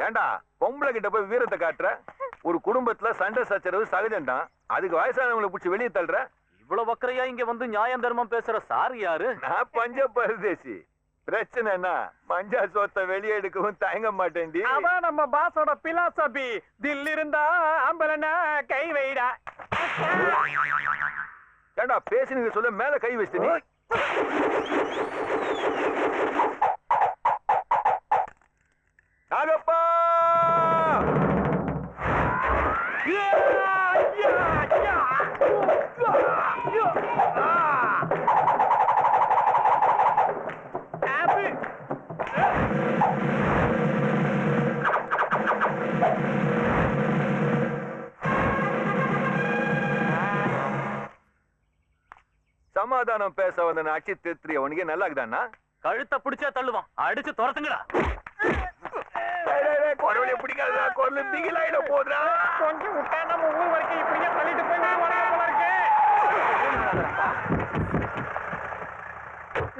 ஏண்டா பொம்பளை கிட்ட போய் வீரத்தை காட்டுற? ஒரு குடும்பத்துல சண்டை சச்சரவு சகஜம்தான். அதுக்கு வயசானவங்களை பிடிச்சி வெளியே தள்ளுற. இவ்வளவு வக்கரையா இங்க வந்து நியாயம் தர்மம் பேசுற சார் யாரு? நான் பஞ்ச பரதேசி. பிரச்சனை என்ன? மஞ்சா சோத்த வெளியே எடுக்கவும் தயங்க மாட்டேன்டி. அதான் நம்ம பாஸோட பிலாசபி. தில் இருந்தா அம்பலனா கை வைடா. ஏண்டா பேசினீங்க சொல்ல மேல கை வச்சு நீ. நாகப்பா சமாதானம் பேச வந்த அச்சி திருத்திரிய உனக்கு நல்லா இருக்குதாண்ணா? கழுத்தை பிடிச்சா தள்ளுவான். அடிச்சு துரத்துங்கடா. குரவழிய பிடிக்காதா? குரல் திகிலாயிட போதுடா. கொஞ்சம் விட்டா நம்ம ஊர் வரைக்கும் இப்படியே தள்ளிட்டு போய்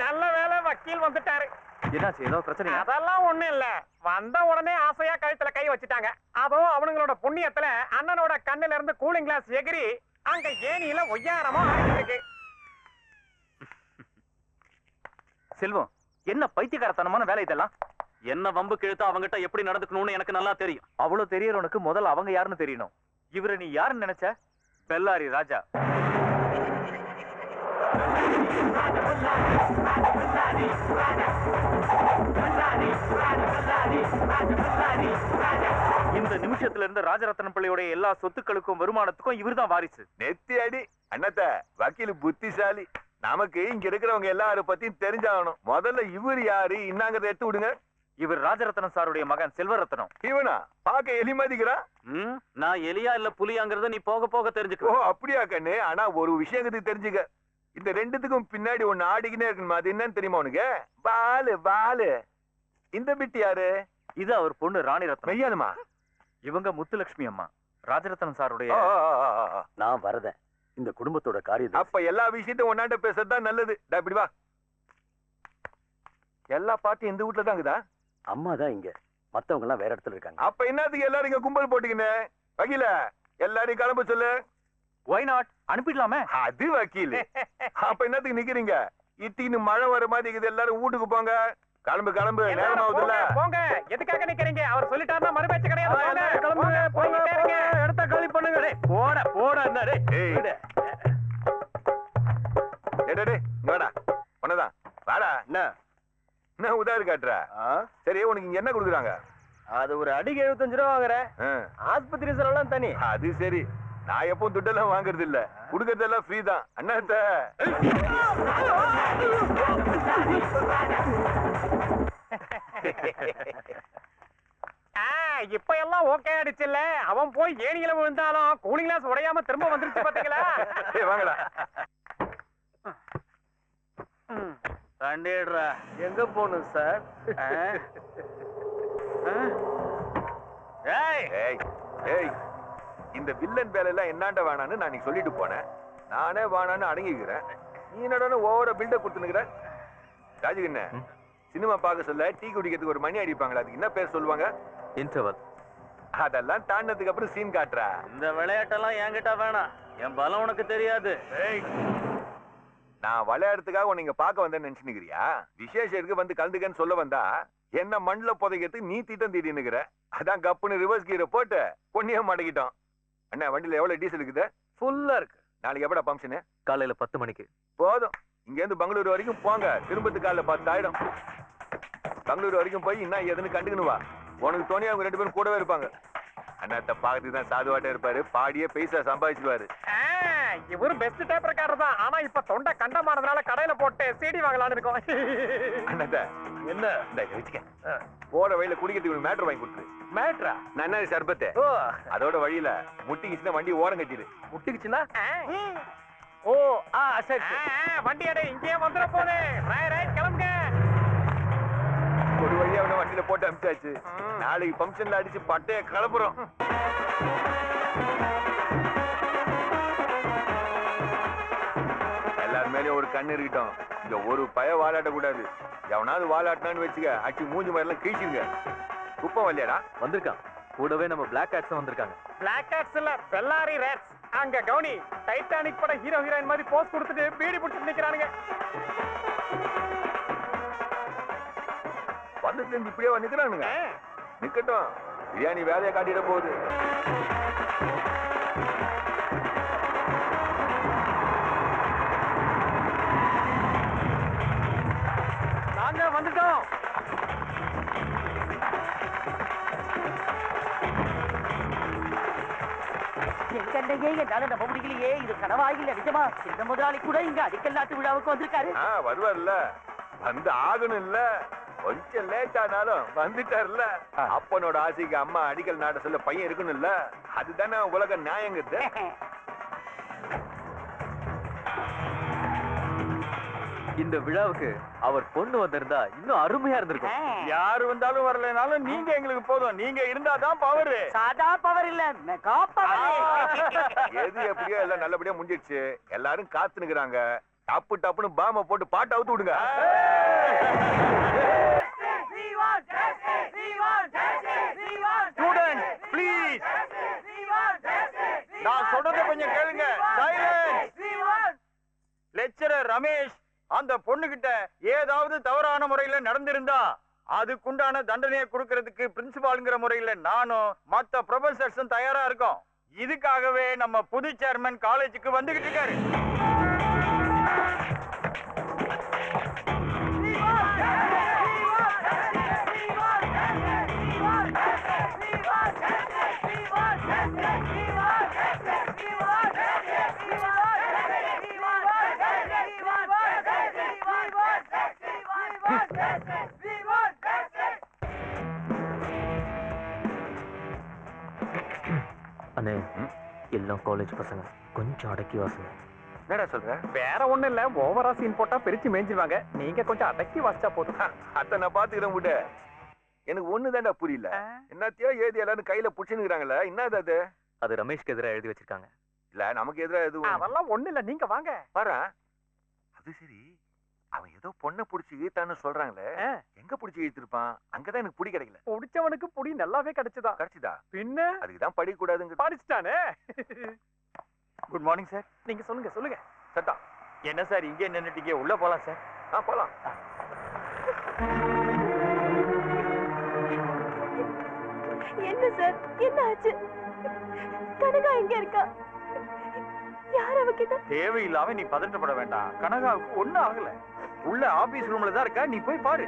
நல்ல வேலை வக்கீல் வந்துட்டாரு. என்னாச்சு? ஏதோ பிரச்சனை? அதெல்லாம் ஒண்ணும் இல்ல. வந்த உடனே ஆசையா கழுத்துல கை வச்சுட்டாங்க. அதுவும் அவனுங்களோட புண்ணியத்துல அண்ணனோட கண்ணுல இருந்து கூலிங் கிளாஸ் எகிரி அங்க ஏனியில ஒய்யாரமா ஆகிருக்கு. செல்வம், என்ன பைத்தியக்காரத்தனமான வேலை இதெல்லாம்? என்ன வம்பு கிழத்தா அவங்கிட்ட எப்படி நடந்துக்கணும்னு எனக்கு நல்லா தெரியும். அவ்வளவு தெரியறவனுக்கு முதல்ல அவங்க யாருன்னு தெரியணும். இவரை நீ யாருன்னு நினைச்ச? பெல்லாரி ராஜா. இந்த நிமிஷத்துல இருந்து ராஜரத்னம் பிள்ளையோட எல்லா சொத்துக்களுக்கும் வருமானத்துக்கும் இவர்தான் வாரிசு. நெத்தி அடி அண்ணத்த வக்கீல் புத்திசாலி. நமக்கு இங்க இருக்கிறவங்க எல்லாரும் பத்தியும் தெரிஞ்சாகணும். முதல்ல இவர் யாரு இன்னாங்கறத எடுத்து விடுங்க. இவர் ராஜரத்னம் சாருடைய மகன் செல்வரத்னம். இவனா பாக்க எலி மதிக்கிறான். நான் எலியா இல்ல புலியாங்கிறத நீ போக போக தெரிஞ்சுக்கோ. ஓ அப்படியா கண்ணு? ஆனா ஒரு விஷயத்துக்கு தெரிஞ்சுக்க. இந்த ரெண்டுத்துக்கும் பின்னாடி ஒண்ணு ஆடிக்கினே இருக்கணுமா? அது என்னன்னு தெரியுமா உனக்கு? வாலு வாலு. இந்த பிட்டு யாரு? இது அவர் பொண்ணு ராணி ரத்னம். மெய்யானுமா? இவங்க முத்துலட்சுமி அம்மா. ராஜரத்னம் சாருடைய. நான் வரத இந்த குடும்பத்தோட காரியம். அப்ப எல்லா விஷயத்தையும் ஒன்னாண்ட பேசுறதுதான் நல்லது. இப்படி வா. எல்லா பாட்டும் இந்த வீட்டுல தாங்குதா? அம்மா தான் இங்க, மத்தவங்க எல்லாம் வேற இடத்துல இருக்காங்க. அப்ப என்னத்துக்கு எல்லாரும் இங்க கும்பல் போட்டுக்கினே? வக்கீல எல்லாரையும் கிளம்ப சொல்லு. Why not? அனுப்பிடலாமே. அது வக்கீல். அப்ப என்னத்துக்கு நிக்கிறீங்க? இட்டின்னு மழை வர மாதிரி இருக்குது. எல்லாரும் வீட்டுக்கு போங்க. கிளம்பு கிளம்பு, நேரம் ஆகுதுல்ல. போங்க. எதுக்காக நிக்கிறீங்க? அவர் சொல்லிட்டாருன்னா மறுபேச்சு கிடையாது. கிளம்பு போங்க. இடத்த காலி பண்ணுங்க. போட போட என்ன டேய். டேய் வாடா. உன்னதான் வாடா. என்ன உதாரி காட்டுற? சரி உனக்கு இங்க என்ன கொடுக்குறாங்க? அது ஒரு அடிக்கு 75 ரூபா வாங்குறேன். ஆஸ்பத்திரி செலவெல்லாம் தனி. அது சரி. நான் எப்பவும் துட்டெல்லாம் வாங்குறது இல்ல. குடுக்கறதெல்லாம் ஃப்ரீ தான். அண்ணாத்த இப்ப எல்லாம் ஓகே ஆயிடுச்சுல்ல. அவன் போய் ஏணியில விழுந்தாலும் கூலிங் கிளாஸ் உடையாம திரும்ப வந்துருச்சு பாத்தீங்களா? வாங்கடா. கண்டிடுறா. எங்க போகணும் சார்? இந்த வில்லன் வேலை எல்லாம் என்னாண்ட வேணான்னு நான் சொல்லிட்டு போனேன். நானே வேணான்னு அடங்கிக்கிறேன். நீ என்னடா ஓவர பில்டப் கொடுத்துனுக்குற? ராஜுகண்ண சினிமா பார்க்க சொல்ல டீ குடிக்கிறதுக்கு ஒரு மணி அடிப்பாங்களா? அதுக்கு என்ன பேர் சொல்லுவாங்க? இன்டர்வல். அதெல்லாம் தாண்டதுக்கு அப்புறம் சீன் காட்டுறா. இந்த விளையாட்டெல்லாம் என்கிட்ட வேணாம். என் பலம் உனக்கு தெரியாது. நான் விளையாடுறதுக்காக உன்னை இங்க பார்க்க வந்தேன்னு நினைச்சுக்கிறியா? விசேஷத்துக்கு வந்து கலந்துக்கன்னு சொல்ல வந்தா என்ன மண்ணுல புதைக்கிறதுக்கு நீ தீட்டம் தீட்டினுக்குற. அதான் கப்புன்னு ரிவர்ஸ் கீரை போட்டு பொண்ணியா மாட்டிக்கிட்டோம். அண்ணா வண்டியில எவ்வளவு டீசல் இருக்குது? ஃபுல்லா இருக்கு. நாளைக்கு எப்படா பம்ப்ஷனு? காலையில 10 மணிக்கு. போதும். இங்க இருந்து பெங்களூரு வரைக்கும் போங்க. திரும்பத்து காலைல 10 ஆயிடும். பெங்களூரு வரைக்கும் போய் என்ன எதுன்னு கண்டுக்கணுவா. உனக்கு தோணியா அவங்க 2 பேரும் கூடவே இருப்பாங்க. அண்ணாத்த பாக்கத்துக்கு தான் சாதுவாட்டா இருப்பாரு. பாடியே பைசா சம்பாதிச்சுவாரு. இவரு பெஸ்ட் டேப் ரெக்கார்டர் தான். ஆனா இப்ப தொண்டை கண்டமானதுனால கடையில போட்டு சிடி வாங்கலாம்னு இருக்கோம். அண்ணாத்த என்ன இந்த வச்சுக்க. போற வழியில குடிக்கிறதுக்கு மேட்டர் வாங்கி கொடுத்துரு. மேட்ரா? நன்னாரி சர்பத்து. அதோட வழியில முட்டிக்குச்சுன்னா வண்டி ஓரம் கட்டிடு. முட்டிக்குச்சுன்னா? ஓ சரி. வண்டி அடே இங்கே வந்துட போதே. ரைட் கிளம்புங்க. ஒரு வழியா அவனை வண்டியில போட்டு அனுப்பிச்சாச்சு. நாளைக்கு பம்ப்ஷன்ல அடிச்சு பட்டைய கிளப்புறோம். எல்லாரும் மேலே ஒரு கண்ணு இருக்கட்டும். இங்க ஒரு பய வாலாட்ட கூடாது. எவனாவது வாலாட்டினான்னு வச்சுக்க அச்சு மூஞ்சி மாதிரி எல்லாம் கீழ்ச்சிருங்க. குப்பம் வரலையாடா? வந்திருக்கான். கூடவே நம்ம பிளாக் கேட்ஸும் வந்திருக்காங்க. பிளாக் கேட்ஸ் இல்ல, பெல்லாரி ரேட்ஸ். அங்க கவுனி டைட்டானிக் பட ஹீரோ ஹீரோயின் மாதிரி போஸ் கொடுத்துட்டு பீடி பிடிச்சிட்டு நிக்கிறானுங்க. வந்துட்டு இருந்து இப்படியே நிக்கிறானுங்க. நிக்கட்டும், பிரியாணி வேலையை காட்டிட போகுது. நாங்க வந்துட்டோம். எங்கண்டையே என்னால நம்ப முடியலையே, இது கனவாயில்ல நிஜமா? சின்ன முதலாளி கூட இங்க அடிக்கல் நாட்டு விழாவுக்கு வந்திருக்காரு. வருவார்ல, வந்து ஆகணும் இல்ல. கொஞ்சம் லேட் ஆனாலும் வந்துட்டார்ல. அப்பனோட ஆசைக்கு அம்மா அடிக்கல் நாட்ட சொல்ல பையன் இருக்கணும் இல்ல. அதுதானே உலக நியாயங்கிறது. இந்த விழாவுக்கு அவர் பொண்ணு வந்திருந்தா இன்னும் அருமையா இருந்திருக்கும். யாரு வந்தாலும் வரலனாலும் நீங்க எங்களுக்கு போதும். நீங்க இருந்தாதான் பவர். சாதா பவர் இல்ல, மெகா பவர். எது எப்படியோ எல்லாம் நல்லபடியா முடிஞ்சிடுச்சு. எல்லாரும் காத்து நிக்கிறாங்க. டப்பு டப்புன்னு பாம போட்டு பாட்டு அவுத்து விடுங்க. ஸ்டூடண்ட் ப்ளீஸ், நான் சொல்றதை கொஞ்சம் கேளுங்க. சைலன்ஸ். லெக்சரர் ரமேஷ் அந்த பொண்ணுகிட்ட ஏதாவது தவறான முறையில நடந்திருந்தா அதுக்குண்டான தண்டனையை கொடுக்கறதுக்கு பிரின்சிபால்ங்கிற முறையில நானும் மத்த ப்ரொஃபசர்ஸும் தயாரா இருக்கோம். இதுக்காகவே நம்ம புது சேர்மன் காலேஜுக்கு வந்துகிட்டு இருக்காரு. அண்ணே, எல்லாம் காலேஜ் பசங்க, கொஞ்சம் அடக்கி வாசுங்க. என்னடா சொல்ற? வேற ஒண்ணு இல்ல, ஓவரா சீன் போட்டா பிரிச்சு மேய்ஞ்சிருவாங்க. நீங்க கொஞ்சம் அடக்கி வாசிச்சா போதும். அத்த நான் பாத்துக்கிறேன் விட. எனக்கு ஒண்ணுதான்டா புரியல. என்னத்தையோ ஏதி எல்லாரும் கையில புடிச்சுக்கிறாங்கல்ல, என்னது அது? அது ரமேஷ்க்கு எதிராக எழுதி வச்சிருக்காங்க. இல்ல நமக்கு எதிரா எதுவும் அதெல்லாம் ஒண்ணு இல்ல, நீங்க வாங்க. பாரு. அது சரி, அவன் ஏதோ பொண்ணை புடிச்சு இழுத்தான்னு சொல்றாங்களே, எங்க புடிச்சு இழுத்திருப்பான்? அங்கதான் எனக்கு புடி கிடைக்கல. புடிச்சவனுக்கு புடி நல்லாவே கிடைச்சதா? கிடைச்சுதா? பின்ன அதுக்குதான் படிக்க கூடாதுங்க. படிச்சுட்டானே. Good morning sir. நீங்க சொல்லுங்க சொல்லுங்க. சட்டா என்ன சார் இங்கே நின்னுட்டீங்க? உள்ள போலாம் சார். போலாம். என்ன சார், என்ன ஆச்சு? கனகா எங்க இருக்கா? யார் அவகிட்ட? தேவையில்லாம நீ பதட்டப்பட வேண்டாம். கனகாவுக்கு ஒண்ணும் ஆகல. உள்ள ஆபீஸ் ரூம்ல தான் இருக்கா, நீ போய் பாரு.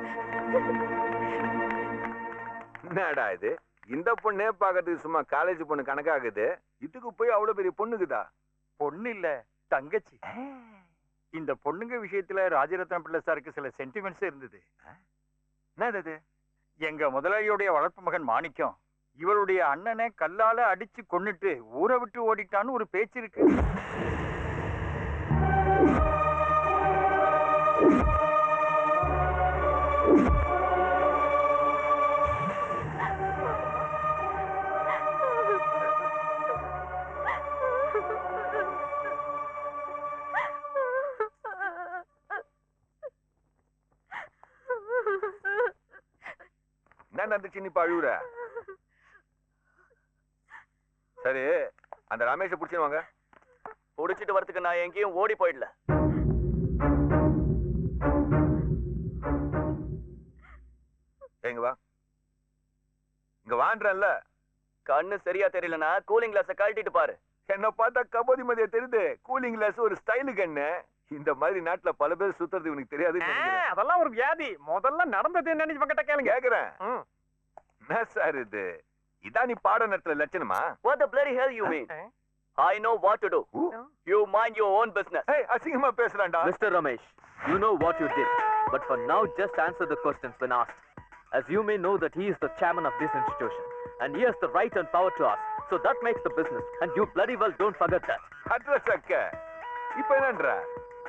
என்னடா இது? இந்த பொண்ணே பாக்கிறதுக்கு சும்மா காலேஜ் பொண்ணு கணக்காகுது. இதுக்கு போய் அவ்வளவு பெரிய பொண்ணுக்குதா? பொண்ணு இல்ல, தங்கச்சி. இந்த பொண்ணுங்க விஷயத்துல ராஜரத்ன பிள்ளை சாருக்கு சில சென்டிமெண்ட்ஸ் இருந்தது. என்னது? எங்க முதலாளியுடைய வளர்ப்பு மகன் மாணிக்கம் இவருடைய அண்ணனை கல்லால அடிச்சு கொன்னுட்டு ஊரை விட்டு ஓடிட்டான்னு ஒரு பேச்சு இருக்கு. என்ன நடந்துச்சு? நீ அழுவுற? சரி, அந்த ரமேஷை புடிச்சுவாங்க. புடிச்சிட்டு வரதுக்கு நான் எங்கேயும் ஓடி போயிடல. எங்க வா, இங்க வான்றல்ல. கண்ணு சரியா தெரியலனா கூலிங் கிளாஸ கழட்டிட்டு பாரு. என்ன பார்த்தா கபோதி மதிய தெரியுது. கூலிங் கிளாஸ் ஒரு ஸ்டைலு கண்ணு. இந்த மாதிரி நாட்டுல பல பேர் சுத்துறது இவனுக்கு தெரியாது. அதெல்லாம் ஒரு வியாதி. முதல்ல நடந்தது என்னன்னு இவங்கிட்ட கேளுங்க. கேக்குறேன். என்ன சார் இது? இதான் நீ பாட நேரத்துல லட்சணமா? What the bloody hell you mean? I know what to do. You mind your own business. Hey, அசிங்கமா பேசுறான்டா. Mr. Ramesh, you know what you did. But for now, just answer the questions when asked. As you may know that he is the chairman of this institution. And he has the right and power to ask. So that makes the business. And you bloody well don't forget that. Address அக்க. இப்ப என்னன்ற?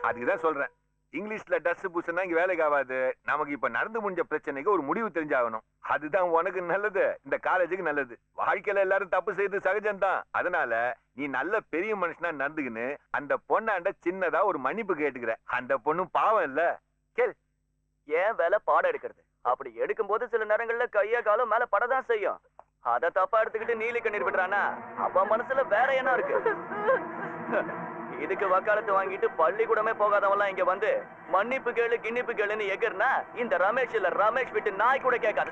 அதுக்குதான் சொல்றேன். இங்கிலீஷ்ல dust பூசுனா இங்க வேலைக்கு ஆகாது. நமக்கு இப்ப நடந்து முடிஞ்ச பிரச்சனைக்கு ஒரு முடிவு தெரிஞ்சாகணும். அதுதான் உனக்கு நல்லது, இந்த காலேஜுக்கு நல்லது. வாழ்க்கையில எல்லாரும் தப்பு செய்து சகஜம்தான். அதனால நீ நல்ல பெரிய மனுஷனா நடந்துக்கின்னு அந்த பொண்ணாண்ட சின்னதா ஒரு மன்னிப்பு கேட்டுக்கிற. அந்த பொண்ணும் பாவம் இல்ல. கேள். ஏன் வேலை பாடம் எடுக்கிறது? அப்படி எடுக்கும்போது சில நேரங்கள்ல கைய காலம் மேல படதான் செய்யும். அத தப்பா எடுத்துக்கிட்டு நீலி கண்ணீர் விடுறானா அவன் மனசுல வேற என்ன இருக்கு? இதுக்கு வக்காலத்து வாங்கிட்டு பள்ளிக்கூடமே போகாதவெல்லாம் இங்க வந்து மன்னிப்பு கேளு கிண்ணிப்பு கேளுன்னு எகர்னா இந்த ரமேஷ் இல்ல ரமேஷ் விட்டு நாய் கூட கேட்காது.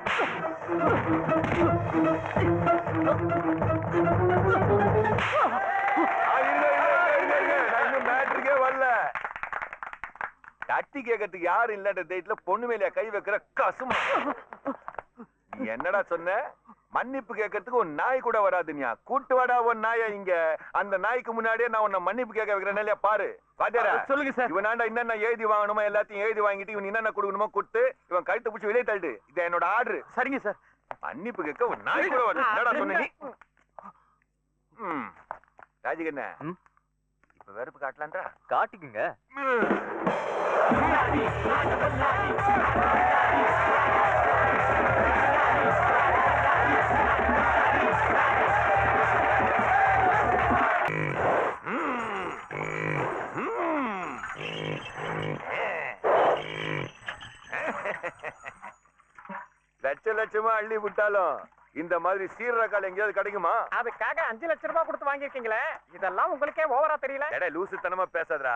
வரல தட்டி கேட்கறதுக்கு யாரும் இல்லாத தைரியத்துல பொண்ணு மேல கை வைக்கிற கசுமா. என்னடா சொன்ன? மன்னிப்பு கேட்கறதுக்கு ஒரு நாய் கூட வராதுனியா. கூட்டு வாடா ஒரு நாயா இங்க. அந்த நாய்க்கு முன்னாடியே நான் உன்னை மன்னிப்பு கேட்க வைக்கிறேன் இல்லையா பாரு. பாத்தியாரா? சொல்லுங்க சார். இவனாண்டா என்னென்ன எழுதி வாங்கணுமோ எல்லாத்தையும் எழுதி வாங்கிட்டு இவன் என்னென்ன கொடுக்கணுமோ கொடுத்து இவன் கழுத்து பிடிச்சி வெளியே தள்ளிடு. இது என்னோட ஆர்டர். சரிங்க சார். மன்னிப்பு கேட்க ஒரு நாய் கூட வரும். என்னடா சொன்ன நீ? ராஜிகண்ண இப்ப வெறுப்பு காட்டலான்றா? காட்டிக்குங்க. லட்ச லட்சமா அள்ளி விட்டாலும் இந்த மாதிரி சீரா கால் எங்கேயாவது கிடைக்குமா? அதுக்காக 5 லட்சம் ரூபாய் கொடுத்து வாங்கிருக்கீங்களே, இதெல்லாம் உங்களுக்கே ஓவரா தெரியல? எடே லூசுத்தனமா பேசாதடா.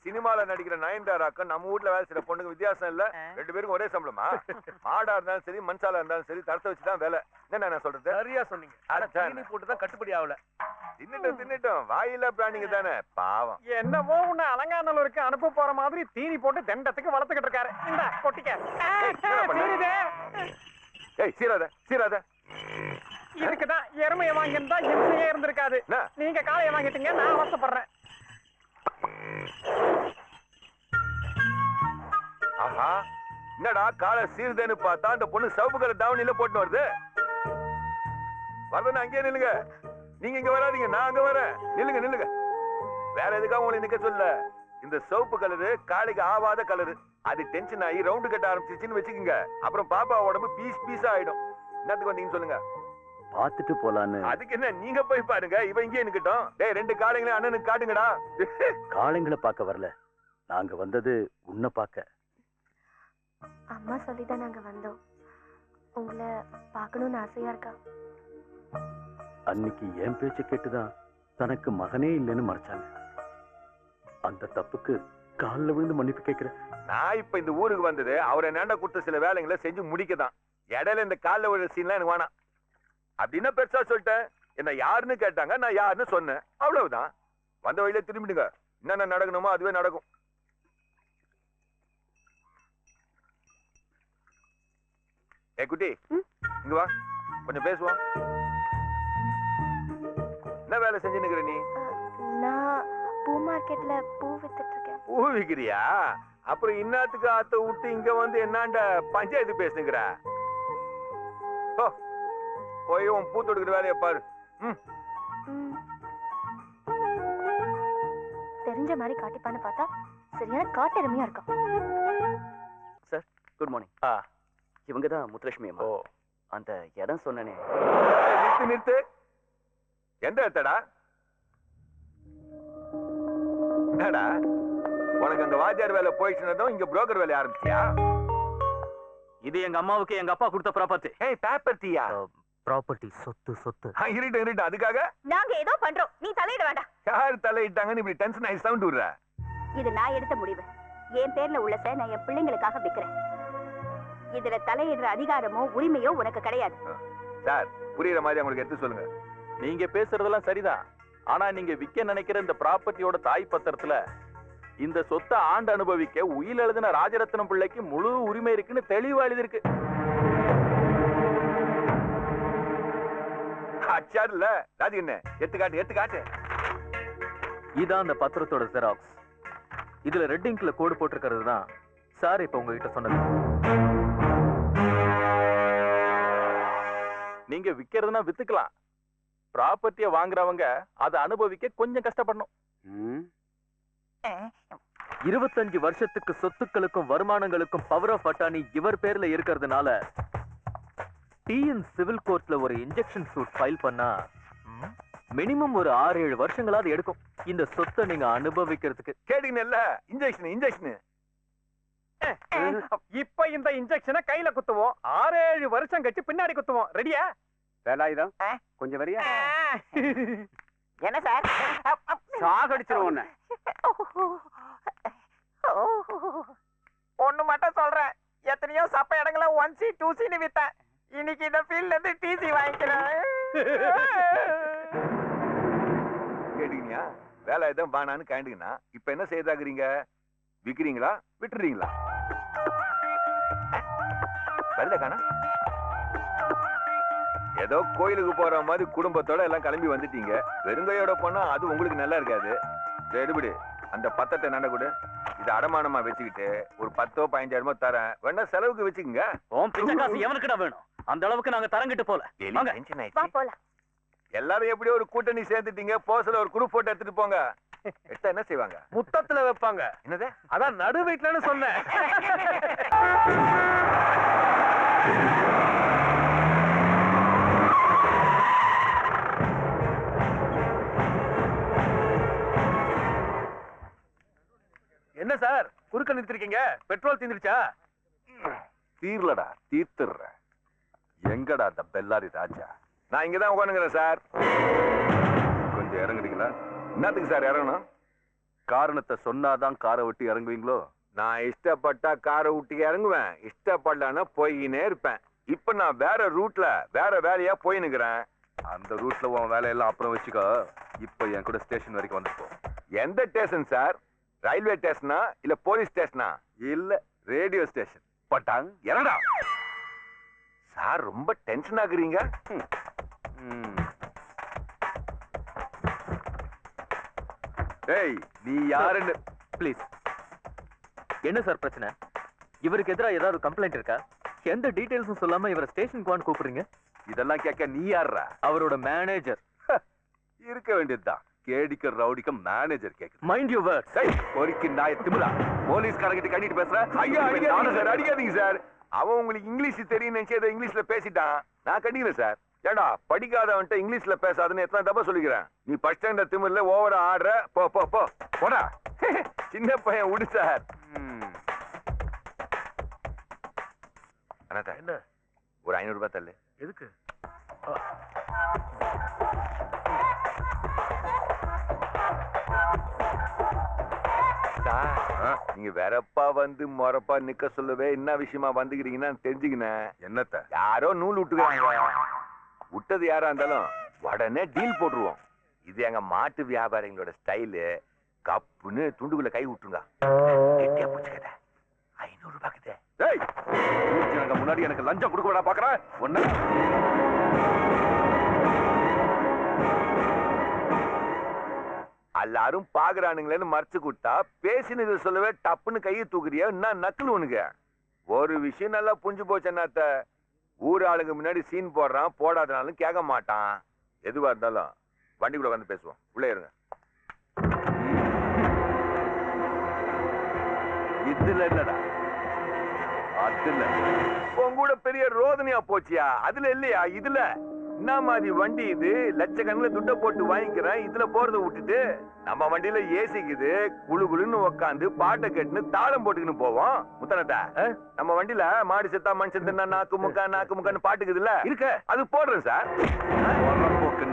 சினிமால நடிக்கிற நயன்தாராக்கும் நம்ம வீட்ல வேலை செய்யற பொண்ணுக்கு வித்தியாசம் இல்ல. 2 பேருக்கும் ஒரே சம்பளமா? மாடா இருந்தாலும் சரி மனுஷாலா இருந்தாலும் சரி தரத்தை வச்சுதான் வேலை. என்ன நான் சொல்றது? சரியா சொன்னீங்க. தீனி போட்டுதான் கட்டுப்படி ஆகல. தின்னுட்டோம் வாயில பிராணிங்க தானே பாவம். என்னவோ உன்னை அலங்காநல்லூருக்கு அனுப்ப போற மாதிரி தீனி போட்டு தண்டத்துக்கு வளர்த்துக்கிட்டு இருக்காரு. இந்த கொட்டிக்க. ஏய் சீராத இதுக்குதான் எருமையை வாங்கியிருந்தா இம்சையே இருந்திருக்காது. நீங்க காளையை வாங்கிட்டீங்க, நான் அவசப்படுறேன். ஆஹா என்னடா காலை சீருதேன்னு பார்த்தா அந்த பொண்ணு சவுப்பு கலர் தாவணியில போட்டு வருது. வரதுன்னு அங்கேயே நில்லுங்க. நீங்க இங்க வராதீங்க, நான் அங்க வரேன். நில்லுங்க. வேற எதுக்காக உங்களை நிக்க சொல்ல. இந்த சவுப்பு கலரு காளைக்கு ஆவாத கலரு. அது டென்ஷன் ஆகி ரவுண்டு கட்ட ஆரம்பிச்சிருச்சுன்னு வச்சுக்கோங்க. அப்புறம் பாப்பா உடம்பு பீஸா ஆயிடும். என்னத்துக்கு வந்தீங்கன்னு சொல்லுங்க. பாத்துட்டு போலான்னு. அதுக்கு என்ன, நீங்க போய் பாருங்க. இவன் இங்கே நிக்கட்டும். டேய் 2 காளைங்களையும் அண்ணனுக்கு காட்டுங்கடா. காளைங்களை பார்க்க வரல, நாங்க வந்தது உன்னை பார்க்க. அம்மா சொல்லிதான் நாங்க வந்தோம். உங்களை பார்க்கணும்னு ஆசையா இருக்கா? அன்னைக்கு என் பேச்ச கேட்டுதான் தனக்கு மகனே இல்லைன்னு மறைச்சாங்க. அந்த தப்புக்கு காலில் விழுந்து மன்னிப்பு கேட்கிறேன். நான் இப்ப இந்த ஊருக்கு வந்தது அவரை நேண்ட கொடுத்த சில வேலைங்களை செஞ்சு முடிக்கதான். இடையில இந்த காலில் விழுற சீன்லாம் எனக்கு வேணாம். அப்படின்னா பெருசா சொல்லிட்டேன். என்ன யாருன்னு கேட்டாங்க, நான் யாருன்னு சொன்னேன். அவ்வளவுதான். வந்த வழியில திரும்பிடுங்க. என்னென்ன நடக்கணுமோ அதுவே நடக்கும். ஏ குட்டி இங்க வா, கொஞ்சம் பேசுவோம். என்ன வேலை செஞ்சு நிக்கிற நீ? நான் பூ மார்க்கெட்ல பூ வித்துட்டு இருக்கேன். பூ விக்கிறியா? அப்புறம் இன்னத்துக்கு ஆத்த விட்டு இங்க வந்து என்னாண்ட பஞ்சாயத்து பேசுங்கிற? போய் உன் பூ தொடுக்கிற வேலையை பாரு. தெரிஞ்ச மாதிரி காட்டிப்பான்னு பார்த்தா சரியான காட்டெருமையா இருக்கா. Sir good morning. இவங்க தான் முத்துலட்சுமி அம்மா. அந்த இடம் சொன்னனே. நிறுத்து. எந்த இடத்தடா? என்னடா உனக்கு அங்க வாத்தியார் வேலை போயிடுச்சுனதும் இங்க புரோக்கர் வேலை ஆரம்பிச்சியா? இது எங்க அம்மாவுக்கு எங்க அப்பா கொடுத்த ப்ராப்பர்ட்டி. ஏய் பேப்பர்ட்டியா? ப்ராப்பர்ட்டி சொத்து. இருட்டு அதுக்காக நாங்க ஏதோ பண்றோம், நீ தலையிட வேண்டாம். யார் தலையிட்டாங்கன்னு இப்படி டென்ஷன் ஆகி சவுண்ட் விடுற? இது நான் எடுத்த முடிவு. என் பேர்ல உள்ளத நான் என் பிள்ளைங்களுக்காக விக்கிறேன். இதுல தலையிடுற அதிகாரமோ உரிமையோ உனக்கு கிடையாது. சார் புரியுற மாதிரி உங்களுக்கு எடுத்து சொல்லுங்க. நீங்க பேசுறதெல்லாம் சரிதான். ஆனா நீங்க விக்க நினைக்கிற இந்த ப்ராப்பர்ட்டியோட தாய் பத்திரத்துல இந்த சொத்தை ஆண்டு அனுபவிக்க உயில் எழுதின ராஜரத்னம் பிள்ளைக்கு முழு உரிமை இருக்குன்னு தெளிவா எழுதிருக்கு. அச்சாருல ராஜி என்ன எடுத்து காட்டு. இதான் அந்த பத்திரத்தோட ஜெராக்ஸ். இதுல ரெட் இங்க்ல கோடு போட்டிருக்கிறது தான் சார் இப்ப உங்ககிட்ட சொன்னது. நீங்க விக்கிறதுனா வித்துக்கலாம். ப்ராப்பர்ட்டிய வாங்குறவங்க அதை அனுபவிக்க கொஞ்சம் கஷ்டப்படணும். 25 வருஷத்துக்கு சொத்துக்களுக்கும் வருமானங்களுக்கும் பவர் ஆஃப் அட்டார்னி இவர் பேர்ல இருக்கிறதுனால டிஎன் சிவில் கோர்ட்ல ஒரு இன்ஜெக்ஷன் சூட் ஃபைல் பண்ணா மினிமம் ஒரு 6-7 வருஷங்களாவது எடுக்கும் இந்த சொத்தை நீங்க அனுபவிக்கிறதுக்கு. கேட்டீங்கல்ல, இன்ஜெக்ஷன் இப்ப இந்த இன்ஜெக்ஷனை கையில குத்துவோம் 6-7 வருஷம் கழிச்சு பின்னாடி குத்துவோம். ரெடியா? வேலாயுதம் கொஞ்சம் வரியா? என்ன சார்? சாகடிச்சிரும் உன்னை. ஒண்ணு மட்டும் சொல்றேன், எத்தனையோ சப்ப இடங்கள 1C 2Cன்னு வித்தேன். இன்னைக்கு இந்த ஃபீல்ட்ல இருந்து TC வாங்கிக்கிறேன். கேட்டீங்களா? வேலை எதுவும் பானான்னு கேட்டீங்கன்னா இப்ப என்ன செய்தாக்குறீங்க? விக்கிறீங்களா விட்டுறீங்களா? வரல காணா? ஏதோ கோயிலுக்கு போற மாதிரி குடும்பத்தோட எல்லாம் கிளம்பி வந்துட்டீங்க. வெறுங்கையோட போனா அது உங்களுக்கு நல்லா இருக்காது. எடுபடி அந்த பத்தத்தை நட கூட இது அடமானமா வச்சுக்கிட்டு ஒரு 10 15 தரேன், வேணா செலவுக்கு வச்சுக்கோங்க. உன் பிச்சை காசு எவனுக்குடா வேணும்? அந்த அளவுக்கு நாங்க தரங்கிட்டு போல. வா போலாம். எல்லாரும் எப்படியோ ஒரு கூட்டணி சேர்த்துட்டீங்க. போஸ்ல ஒரு குரூப் போட்டோ எடுத்துட்டு போங்க. எடுத்தா என்ன செய்வாங்க? முத்தத்துல வைப்பாங்க. என்னது? அதான் நடு வீட்டுலன்னு சொன்னேன். என்ன சார் குறுக்க நிறுத்திருக்கீங்க? பெட்ரோல் தீந்துருச்சா? தீர்லடா, தீர்த்துறேன். எங்கடா அந்த பெல்லாரி ராஜா? நான் இங்கதான் உட்காந்துக்கிறேன் சார். கொஞ்சம் இறங்குறீங்களா? என்னத்துக்கு சார் இறங்கணும்? காரணத்தை சொன்னாதான் காரை விட்டு இறங்குவீங்களோ? நான் இஷ்டப்பட்டா காரை விட்டு இறங்குவேன், இஷ்டப்படலன்னா போயினே இருப்பேன். இப்ப நான் வேற ரூட்ல வேற வேலையா போயினுக்கிறேன். அந்த ரூட்ல உன் வேலையெல்லாம் அப்புறம் வச்சுக்கோ. இப்ப என் கூட ஸ்டேஷன் வரைக்கும் வந்துப்போ. எந்த ஸ்டேஷன் சார்? ரயில்வே ஸ்டேஷனா இல்ல போலீஸ் ஸ்டேஷனா? இல்ல ரேடியோ ஸ்டேஷன். பட்டாங் இறங்கடா. சார் ரொம்ப டென்ஷன் ஆகுறீங்க. ஏய் நீ யாருன்னு ப்ளீஸ். என்ன சார் பிரச்சனை? இவருக்கு எதிராக ஏதாவது கம்ப்ளைண்ட் இருக்கா? எந்த டீடைல்ஸும் சொல்லாம இவரை ஸ்டேஷனுக்கு வான்னு கூப்பிடுறீங்க. இதெல்லாம் கேட்க நீ யாரா? அவரோட மேனேஜர். இருக்க வேண்டியதுதான். கேடிக்க ரவுடிக்க மேனேஜர் கேக்குது. Mind you words. பொறிக்கு நாய திமிரா போலீஸ்காரங்கிட்ட கண்டிட்டு பேசுற. ஐயா அடிக்காதீங்க சார், அடிக்காதீங்க சார். அவன் உங்களுக்கு இங்கிலீஷ் தெரியும் நினைச்சு ஏதோ இங்கிலீஷ்ல பேசிட்டான். நான் கண்டிக்கல சார். ஏடா படிக்காதவன்ட்ட இங்கிலீஷ்ல பேசாதுன்னு எத்தனை தப்பா சொல்லிக்கிறேன். நீ ஃபர்ஸ்ட் ஸ்டாண்டர்ட் திமிர்ல ஓவரா ஆடுற. போ போ போ போடா. சின்ன பையன் விடு சார். என்ன ஒரு 500 ரூபாய் தள்ளு. எதுக்கு? நீங்க வெறப்பா வந்து மொறப்பா நிக்க சொல்லவே என்ன விஷயமா வந்துக்கிறீங்கன்னா தெரிஞ்சுக்கினேன். என்னத்த யாரோ நூல் விட்டுக்கிறாங்க. விட்டது யாரா இருந்தாலும் உடனே டீல் போட்டுருவோம். இது எங்க மாட்டு வியாபாரிகளோட ஸ்டைலு. கப்புன்னு துண்டுக்குள்ள கை விட்டுருங்க. கெட்டியா பிடிச்சுக்கத. 500 ரூபாய்க்குதே. முன்னாடி எனக்கு லஞ்சம் கொடுக்க வேணா பாக்குறேன். ஒண்ணு எல்லாரும் பாக்குறானுங்களேன்னு மறைச்சு கொடுத்தா பேசினது சொல்லவே டப்புன்னு கையை தூக்குறியா? என்ன நக்கல் உனக்கு? ஒரு விஷயம் நல்லா புரிஞ்சு போச்சு. என்னத்த ஊர் ஆளுங்க முன்னாடி சீன் போடுறான், போடாதனாலும் கேட்க மாட்டான். எதுவா இருந்தாலும் வண்டிக்குள்ள வந்து பேசுவோம். உள்ளே இருங்க. இதுல என்னடா? அதுல உன் கூட பெரிய ரோதனையா போச்சியா? அதுல இல்லையா? இதுல என்ன மாதிரி வண்டி இது? லட்சக்கணக்கில் துட்ட போட்டு வாங்கிக்கிறேன். இதுல போறத விட்டுட்டு நம்ம வண்டியில ஏசிக்குது, குழு குழுன்னு உக்காந்து பாட்டை கேட்டுன்னு தாளம் போட்டுக்கின்னு போவோம். முத்தனட்ட நம்ம வண்டியில மாடு செத்தா மனுஷன் தின்னா நாக்கு முக்கான்னு பாட்டுக்குதுல்ல இருக்க, அது போடுறேன் சார்.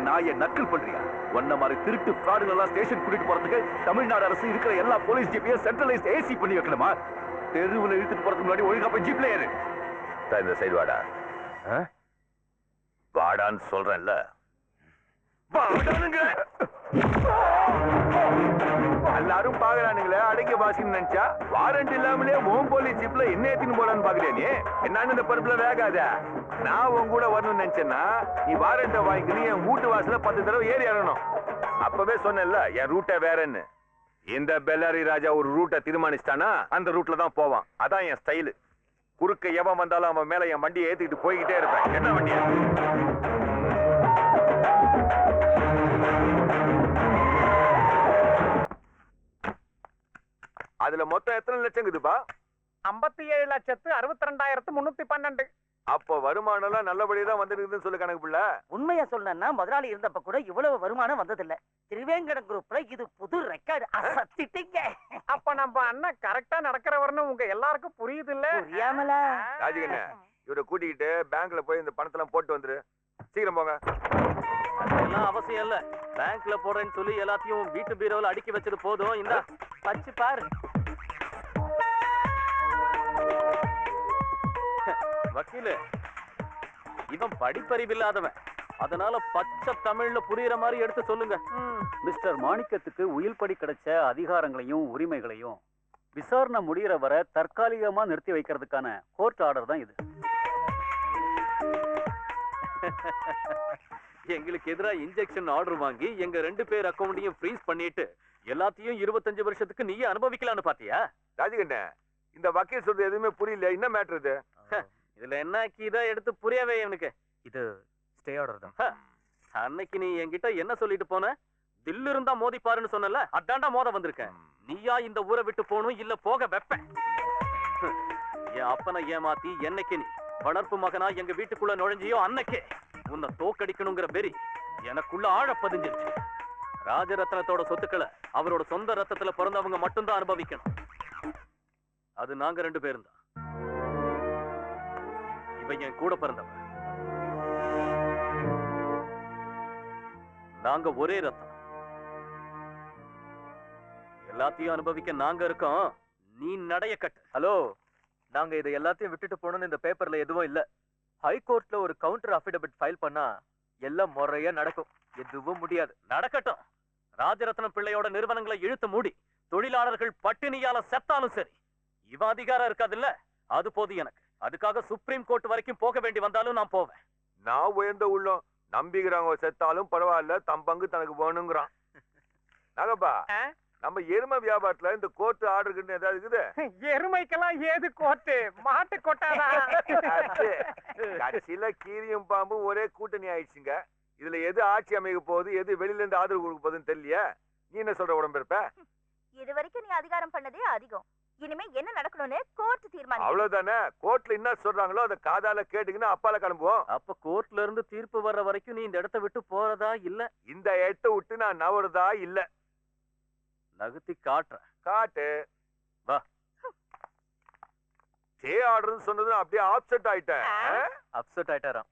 நாய நக்கல் பண்றியா? ஒன்ன மாதிரி திருட்டு ஃப்ராடுகள் எல்லாம் ஸ்டேஷன் கூட்டிட்டு போறதுக்கு தமிழ்நாடு அரசு இருக்கிற எல்லா போலீஸ் ஜீப்பையும் சென்ட்ரலைஸ் ஏசி பண்ணி வைக்கணுமா? தெருவில் இழுத்துட்டு போறதுக்கு முன்னாடி ஒழுங்கா போய் ஜீப்ல ஏறு. இந்த சைடு வாடா. வாடான்னு சொல்றேன்ல. எல்லாரும் பாக்குறானுங்களே அடங்கிய பாசின்னு நினைச்சா வாரண்ட் இல்லாமலே ஓம் போலீஸ் ஜீப்ல என்ன ஏத்தின்னு போறான்னு பாக்குறேன். நீ என்னன்னு இந்த பருப்புல வேகாத. நான் உன் கூட வரணும்னு நினைச்சேன்னா நீ வாரண்ட வாங்கிக்கணும். என் வீட்டு வாசல 10 தடவை ஏறி இறங்கணும். அப்பவே சொன்னேன்ல என் ரூட்டை வேறன்னு. இந்த பெல்லாரி ராஜா ஒரு ரூட்டை தீர்மானிச்சிட்டானா அந்த ரூட்ல தான் போவான். அதான் என் ஸ்டைலு. குறுக்க எவன் வந்தாலும் அவன் மேல என் வண்டியை ஏத்திக்கிட்டு போய்கிட்டே இருப்பேன். என்ன வண்டியா? அதுல மொத்தம் எத்தனை லட்சம் இருக்குதுப்பா? 57,62,312. அப்ப வருமானம் எல்லாம் நல்லபடியா தான் வந்துருக்குதுன்னு சொல்லு கணக்கு பிள்ளை. உண்மையா சொன்னா முதலாளி இருந்தப்ப கூட இவ்வளவு வருமானம் வந்ததில்ல. திருவேங்கடம் குரூப்ல இது புது ரெக்கார்டு. அசத்திட்டீங்க. அப்ப நம்ம அண்ணன் கரெக்டா நடக்கிறவர்னு உங்க எல்லாருக்கும் புரியுது இல்ல? புரியாமலா? ராஜகண்ண இவரை கூட்டிக்கிட்டு பேங்க்ல போய் இந்த பணத்தெல்லாம் போட்டு வந்துரு. சீக்கிரம் போங்க. அதெல்லாம் அவசியம் இல்ல. பேங்க்ல போடுறேன்னு சொல்லி எல்லாத்தையும் வீட்டு பீரோல அடுக்கி வச்சது போதும். இந்த பச்சு பாரு. வக்கீலு, இவன் படிப்பறிவில்லாதவன். அதனால பச்சை தமிழ்ல புரியுற மாதிரி எடுத்து சொல்லுங்க. மிஸ்டர் மாணிக்கத்துக்கு உயில்படி கிடைச்ச அதிகாரங்களையும் உரிமைகளையும் விசாரணை முடிகிற வரை தற்காலிகமா நிறுத்தி வைக்கிறதுக்கான கோர்ட் ஆர்டர் தான் இது. எங்களுக்கு எதிரா இன்ஜெக்ஷன் ஆர்டர் வாங்கி எங்க 2 பேர் அக்கவுண்டையும் ஃப்ரீஸ் பண்ணிட்டு எல்லாத்தையும் 25 வருஷத்துக்கு நீயே அனுபவிக்கலாம்னு பாத்தியா? ராஜகண்ண இந்த வக்கீல் சொல்றது எதுவுமே புரியல. என்ன மேட்டர் இது? இதுல என்ன கீதா எடுத்து புரியவே எனக்கு. இது ஸ்டே ஆர்டர் தான். அன்னைக்கு நீ என்கிட்ட என்ன சொல்லிட்டு போன? தில்லு இருந்தா மோதி பாருன்னு சொன்னல, அதான்டா மோத வந்திருக்கேன். நீயா இந்த ஊரை விட்டு போகணும் இல்ல போக வெப்பேன். என் அப்பனை ஏமாத்தி என்னைக்கு நீ வளர்ப்பு மகனா எங்க வீட்டுக்குள்ள நுழைஞ்சியோ அன்னைக்கே உன்னை தோக்கடிக்கணுங்கிற வெறி எனக்குள்ள ஆழ பதிஞ்சிருச்சு. ராஜரத்னத்தோட சொத்துக்களை அவரோட சொந்த ரத்தத்துல பிறந்தவங்க மட்டும்தான் அனுபவிக்கணும். அது நாங்க 2 பேரும் தான். இவன் என் கூட பிறந்தவன். நாங்க ஒரே ரத்தம். எல்லாத்தையும் அனுபவிக்க நாங்க இருக்கோம். நீ நடைய கட்டு. ஹலோ, நாங்க இதை எல்லாத்தையும் விட்டுட்டு போகணும்னு இந்த பேப்பர்ல எதுவும் இல்ல. ஹைகோர்ட்ல ஒரு கவுண்டர் அஃபிடவிட் ஃபைல் பண்ணா எல்லாம் முறையா நடக்கும். எதுவும் முடியாது. நடக்கட்டும். ராஜரத்னம் பிள்ளையோட நிறுவனங்களை இழுத்து மூடி தொழிலாளர்கள் பட்டினியால செத்தாலும் சரி இவன் அதிகாரம் இருக்காதுல்ல. அது போது எனக்கு. அதுக்காக சுப்ரீம் கோர்ட் வரைக்கும் போக வேண்டி வந்தாலும் நான் போவேன். நான் உயர்ந்த உள்ளம் நம்பிக்கிறாங்க. செத்தாலும் பரவாயில்ல, தம் பங்கு தனக்கு வேணுங்கிறான். நகப்பா, நம்ம எருமை வியாபாரத்துல இந்த கோர்ட் ஆர்டர் ஏதாவது இருக்குது? எருமைக்கெல்லாம் ஏது கோர்ட்டு? மாட்டு கொட்டாதான். கட்சியில கீரியும் பாம்பும் ஒரே கூட்டணி ஆயிடுச்சுங்க. இதுல எது ஆட்சி அமைக்க போகுது, எது வெளியில இருந்து ஆதரவு கொடுக்க போகுதுன்னு தெரியல. நீ என்ன சொல்ற உடம்பு இருப்ப? இது வரைக்கும் நீ அதிகாரம் பண்ணதே அதிகம். இனிமே என்ன நடக்கணும்னு கோர்ட் தீர்மானம். அவ்வளவுதானே. கோர்ட்ல என்ன சொல்றாங்களோ அதை காதால கேட்டுக்கின்னு அப்பால கிளம்புவோம். அப்ப கோர்ட்ல இருந்து தீர்ப்பு வர்ற வரைக்கும் நீ இந்த இடத்தை விட்டு போறதா இல்ல? இந்த இடத்தை விட்டு நான் நவறதா இல்ல. நகர்த்தி காட்டுறேன். காட்டு. வா. ஸ்டே ஆர்டர்னு சொன்னதும் அப்படியே ஆப்செட் ஆயிட்டேன். அப்செட் ஆயிட்டாராம்.